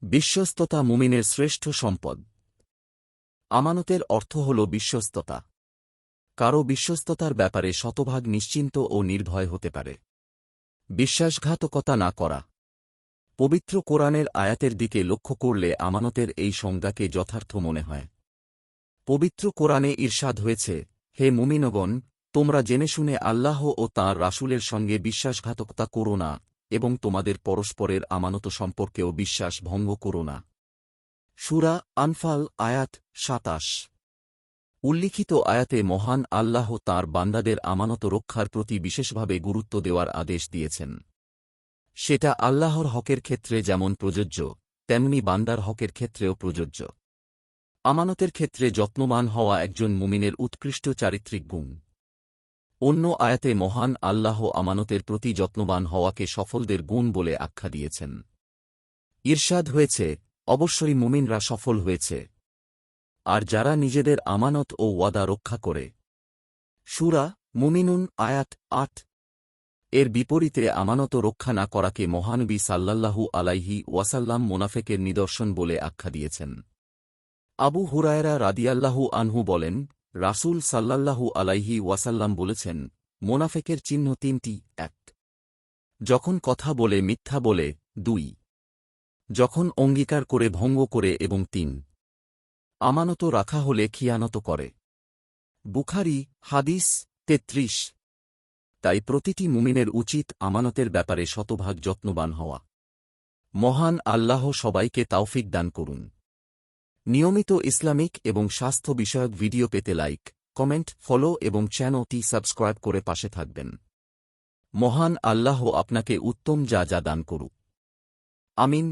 বিশ্বস্ততা মুমিনের শ্রেষ্ঠ সম্পদ। আমানতের অর্থ হল বিশ্বস্ততা। কারও বিশ্বস্ততার ব্যাপারে শতভাগ নিশ্চিন্ত ও নির্ভয় হতে পারে। বিশ্বাসঘাতকতা না করা। পবিত্র কোরআনের আয়াতের দিকে লক্ষ্য করলে আমানতের এই সংজ্ঞাকে যথার্থ মনে হয়। পবিত্র কোরআনে ইরশাদ হয়েছে, হে মুমিনগণ, তোমরা জেনে শুনে আল্লাহ ও তাঁর রাসূলের সঙ্গে বিশ্বাসঘাতকতা করো না এবং তোমাদের পরস্পরের আমানত সম্পর্কেও বিশ্বাস ভঙ্গ করো না। সূরা আনফাল আয়াত ২৭। উল্লিখিত আয়াতে মহান আল্লাহ তাঁর বান্দাদের আমানত রক্ষার প্রতি বিশেষভাবে গুরুত্ব দেওয়ার আদেশ দিয়েছেন। সেটা আল্লাহর হকের ক্ষেত্রে যেমন প্রযোজ্য, তেমনি বান্দার হকের ক্ষেত্রেও প্রযোজ্য। আমানতের ক্ষেত্রে যত্নবান হওয়া একজন মুমিনের উৎকৃষ্ট চারিত্রিক গুণ। অন্য আয়াতে মহান আল্লাহ আমানতের প্রতি যত্নবান হওয়াকে সফলদের গুণ বলে আখ্যা দিয়েছেন। ইরশাদ হয়েছে, অবশ্যই মুমিনরা সফল হয়েছে, আর যারা নিজেদের আমানত ও ওয়াদা রক্ষা করে। সূরা মুমিনুন আয়াত ৮। এর বিপরীতে আমানত রক্ষা না করাকে মহানবী সাল্লাল্লাহু আলাইহি ওয়াসাল্লাম মুনাফেকের নিদর্শন বলে আখ্যা দিয়েছেন। আবু হুরায়রা রাদিয়াল্লাহু আনহু বলেন, রাসূল সাল্লাল্লাহু আলাইহি ওয়াসাল্লাম বলেছেন, মোনাফেকের চিহ্ন তিনটি: ১. যখন কথা বলে মিথ্যা বলে, ২. যখন অঙ্গীকার করে ভঙ্গ করে এবং ৩. আমানত রাখা হলে খিয়ানত করে। বুখারী হাদিস ৩৩। তাই প্রতিটি মুমিনের উচিত আমানতের ব্যাপারে শতভাগ যত্নবান হওয়া। মহান আল্লাহ সবাইকে তাওফিক দান করুন। নিয়মিত ইসলামিক এবং স্বাস্থ্য বিষয়ক ভিডিও পেতে লাইক, কমেন্ট, ফলো এবং চ্যানেলটি সাবস্ক্রাইব করে পাশে থাকবেন। মহান আল্লাহ আপনাকে উত্তম যা দান করুক। আমিন।